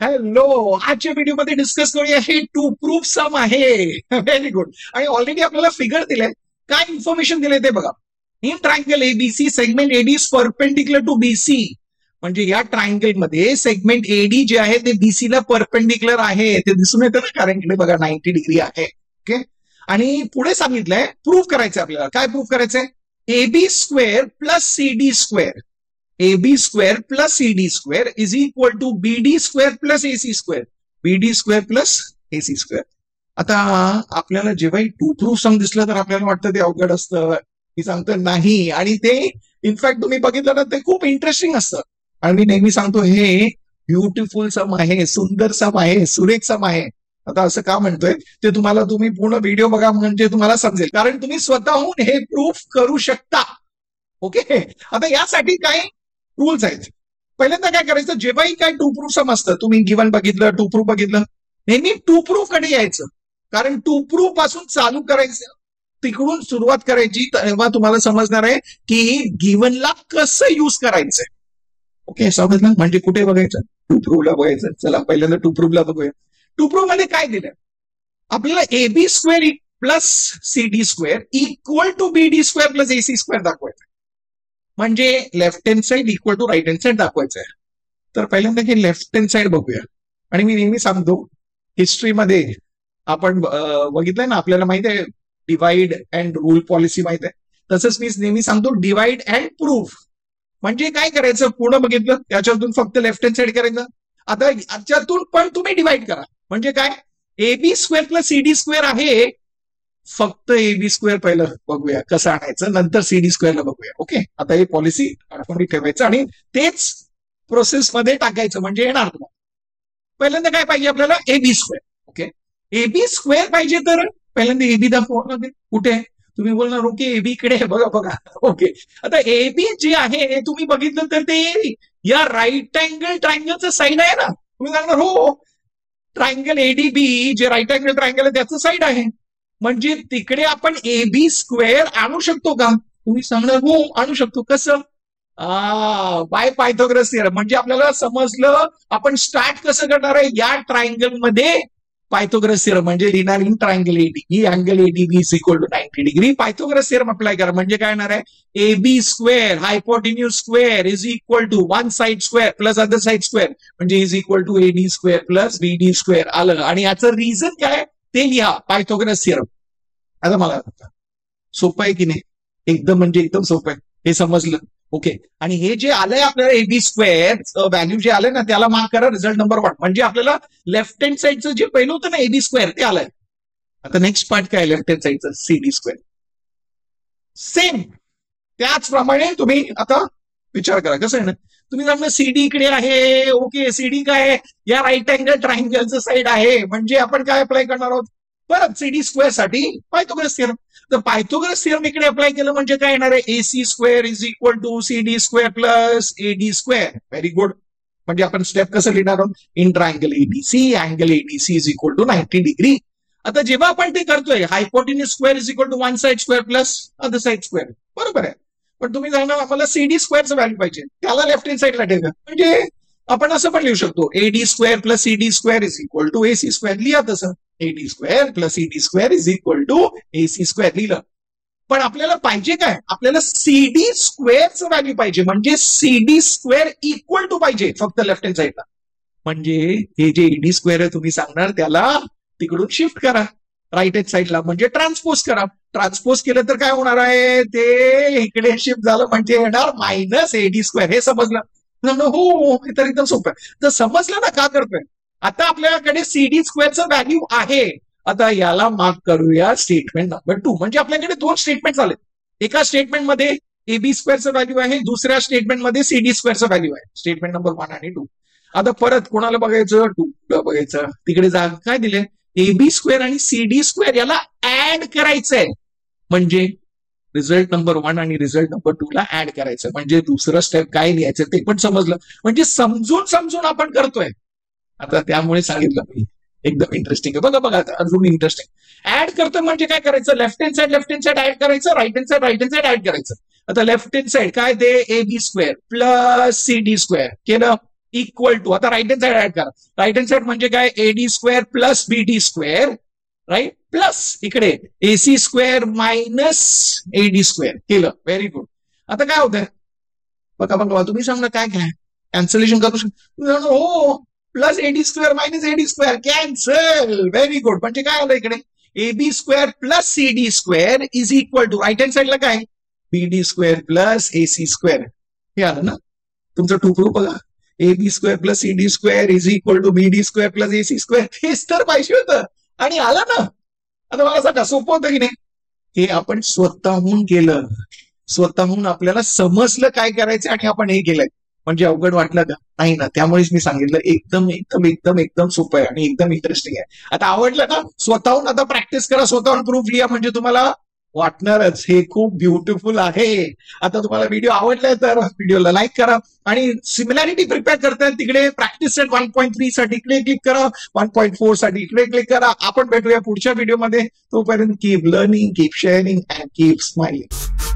Hello. आजच्या व्हिडिओमध्ये discuss करूया हे टू प्रूफ सम आहे. Very good. आणि ऑलरेडी आपल्याला फिगर दिले, काय इन्फॉर्मेशन दिले ते बघा. In triangle ABC segment AD is perpendicular to BC. म्हणजे या ट्रायंगल मध्ये सेगमेंट एडी जे आहे ते बीसी ला परपेंडिक्युलर आहे. ते दिसून येतं ना, कारण इकडे बघा 90 डिग्री आहे. ओके. आणि पुढे सांगितलंय प्रूफ करायचंय आपल्याला. काय प्रूफ करायचंय? AB square plus CD square, AB square plus CD square is equal to BD square plus AC square, BD square plus AC square. आता आपल्याला जेव्हाही टू प्रूफ सम दिसलं तर आपल्याला वाटतं ते अवघड असतं. मी सांगतो नाही. आणि ते इनफॅक्ट तुम्ही बघितलं ना, ते खूप इंटरेस्टिंग असतं. आणि मी नेहमी सांगतो हे ब्युटिफुल सम आहे, सुंदर सम आहे, सुरेख सम आहे. आता असं का म्हणतोय ते तुम्ही पूर्ण व्हिडिओ बघा, म्हणजे तुम्हाला समजेल. कारण तुम्ही स्वतःहून हे प्रूफ करू शकता. ओके. आता यासाठी काय रूल्स आहेत. पहिल्यांदा काय करायचं, जेव्हाही काय टू प्रूफ सम असतं, तुम्ही गिवन बघितलं, टू प्रूफ बघितलं, नेहमी टू प्रूफ कडे यायचं. कारण टू प्रूफ पासून चालू करायचं, तिकडून सुरुवात करायची. तेव्हा तुम्हाला समजणार आहे की गिवनला कसं युज करायचंय. ओके, समजलं? म्हणजे कुठे बघायचं? टू प्रूफला बघायचं. चला पहिल्यांदा टू प्रूफला बघूया. टू प्रूफ मध्ये काय दिलं आपल्याला? AB square plus CD square equal to BD square plus AC square दाखवायचं. म्हणजे left hand side equal to right hand side दाखवायचं आहे. तर पहिल्यांदा हे लेफ्ट हँड साइड बघूया. आणि मी नेहमी सांगतो, हिस्ट्रीमध्ये आपण बघितलंय ना, आपल्याला माहित आहे डिवाइड अँड रूल पॉलिसी माहित आहे. तसंच मी नेहमी सांगतो डिवाइड अँड प्रूफ. म्हणजे काय करायचं, पूर्ण बघितलं त्याच्यातून फक्त लेफ्ट हँड साइड करायचं. आता याच्यातून पण तुम्ही डिवाइड करा. म्हणजे काय, AB square plus CD square आहे, फक्त AB स्क्वेअर पहिलं बघूया कसं आणायचं, नंतर CD स्क्वेअरला बघूया. ओके. आता ही पॉलिसी आपण ठेवायचं आणि तेच प्रोसेसमध्ये टाकायचं, म्हणजे येणार तुम्हाला. पहिल्यांदा काय पाहिजे आपल्याला? AB square. Okay. AB square पाहिजे तर पहिल्यांदा AB दाखवा. कुठे? तुम्ही बोलणार ओके AB इकडे बघा बघा. ओके. आता AB जे आहे तुम्ही बघितलं तर ते या राईट अँगल ट्रायंगलचं साईड आहे ना. तुम्ही सांगणार हो, ट्रायंगल ADB जे राईट अँगल ट्रायंगल आहे त्याचं साईड आहे. म्हणजे तिकडे आपण AB स्क्वेअर आणू शकतो का? तुम्ही सांगणार हो आणू शकतो. कसं? Bye Pythagoras theorem. म्हणजे आपल्याला समजलं आपण स्टार्ट कसं करणार आहे. या ट्रायंगल मध्ये पायथागोरस थिअरम म्हणजे लिहिणार in triangle ADB, angle ADB is equal to 90 degree. Pythagoras theorem apply करा. म्हणजे काय येणार आहे? AB square hypotenuse square is equal to one side square plus other side square, म्हणजे is equal to AD square plus BD square. आलं. आणि याचं reason काय ते लिहा, पायथागोरस थिअरम. आता मला सोपं आहे की नाही? एकदम म्हणजे एकदम सोपं आहे. हे समजलं? ओके. आणि हे जे आलंय आपल्याला AB स्क्वेअर व्हॅल्यू जे आलंय ना, त्याला मार्क करा रिझल्ट नंबर 1. म्हणजे आपल्याला लेफ्ट हँड साइडचं जे पहिलं होतं ना AB स्क्वेअर ते आलंय. आता नेक्स्ट पार्ट काय? लेफ्ट हँड साइडचं CD स्क्वेअर. सेम त्याचप्रमाणे तुम्ही आता विचार करा कसं आहे ना. तुम्ही सांगा CD इकडे आहे. ओके. CD काय आहे? या राईट अँगल ट्रायंगलचं साईड आहे. म्हणजे आपण काय अप्लाय करणार आहोत? परत CD स्क्वेअर साठी पायथागोरस थिअरम. तर पायथागोरस थिअरम इकडे अप्लाय केलं म्हणजे काय येणार आहे? AC square is equal to CD square plus AD square. Very good. म्हणजे आपण स्टेप कसं लिहिणार आहोत? In triangle ABC, angle ADC is equal to 90 degree. आता जेव्हा आपण ते करतोय, hypotenuse square is equal to one side square plus other side square. बरोबर आहे. पण तुम्ही सांगणार आम्हाला CD स्क्वेअरचं व्हॅल्यू पाहिजे, त्याला लेफ्ट हँड साइडला ठेवा. म्हणजे आपण असं पण लिहू शकतो AD square plus CD square is equal to AC square. लिहा तसं. AD square plus CD square is equal to AC square लिहिलं. पण आपल्याला पाहिजे काय? आपल्याला CD स्क्वेअरचं व्हॅल्यू पाहिजे. म्हणजे CD स्क्वेअर इक्वल टू पाहिजे फक्त लेफ्ट हँड साइडला. म्हणजे हे जे AD स्क्वेअर आहे तुम्ही सांगणार त्याला तिकडून शिफ्ट करा राईट हँड साइडला. म्हणजे ट्रान्सपोज करा. ट्रान्सपोज केलं तर काय होणार आहे? ते इकडे शिफ्ट झालं म्हणजे येणार मायनस AD स्क्वेअर. हे समजलं? हो, हे तर एकदम सोपं आहे. तर समजलं ना का करतोय? आता आपल्याकडे CD स्क्वेअरचं व्हॅल्यू आहे. आता याला मार्क करूया स्टेटमेंट नंबर 2. म्हणजे आपल्याकडे 2 स्टेटमेंट झाले. एका स्टेटमेंटमध्ये AB स्क्वेअरचं व्हॅल्यू आहे, दुसऱ्या स्टेटमेंटमध्ये CD स्क्वेअरचं व्हॅल्यू आहे. स्टेटमेंट नंबर 1 आणि 2. आता परत कोणाला बघायचं? 2 बघायचं. तिकडे जा. काय दिले? AB स्क्वेअर आणि CD स्क्वेअर याला ऍड करायचंय. म्हणजे रिझल्ट नंबर 1 आणि रिझल्ट नंबर 2 ला ऍड करायचं. म्हणजे दुसरं स्टेप काय लिहायचं ते पण समजलं. म्हणजे समजून आपण करतोय. आता त्यामुळे सांगितलं मी. एकदम इंटरेस्टिंग आहे. बघा बघा अजून इंटरेस्टिंग. ऍड करतो म्हणजे काय करायचं? लेफ्ट हँड साइड ऍड करायचं, राईट हँड साइड ऍड करायचं. आता लेफ्ट हँड साइड काय? ते AB square plus CD square केलं इक्वल टू, आता राईट हँड साइड ऍड करा. राईट हँड साइड म्हणजे काय, AD square plus BD square, right, plus इकडे AC square minus AD square केलं. Very good. आता काय होतंय बघा बघा, तुम्ही सांगा काय काय कॅन्सलेशन करू शकतो. हो, plus AD square minus AD square cancel. Very good. म्हणजे काय आलं इकडे, AB square plus CD square is equal to right hand साइडला काय, BD square plus AC square. हे आलं ना तुमचं टू प्रूफ. बघा, AB square plus CD square is equal to BD square plus AC square. हेच तर पाहिजे होतं आणि आलं ना. आता मला सांगा सोपं होतं की नाही. हे आपण स्वतःहून केलं, स्वतःहून आपल्याला समजलं काय करायचं आणि आपण हे केलंय. म्हणजे अवघड वाटलं का, नाही ना. त्यामुळेच मी सांगितलं एकदम एकदम एकदम एकदम सोपं आहे आणि एकदम इंटरेस्टिंग आहे. आता आवडलं ना, स्वतःहून आता प्रॅक्टिस करा, स्वतःहून प्रूफ लिहा, म्हणजे तुम्हाला वाटणारच हे खूप ब्युटिफुल आहे. आता तुम्हाला व्हिडिओ आवडलाय तर व्हिडिओला लाईक करा आणि सिमिलॅरिटी प्रिपेअर करताय तिकडे प्रॅक्टिस सेट 1.3 साठी इकडे क्लिक करा, 1.4 साठी इकडे क्लिक करा. आपण भेटूया पुढच्या व्हिडिओमध्ये. तोपर्यंत keep learning, keep sharing and keep smiling.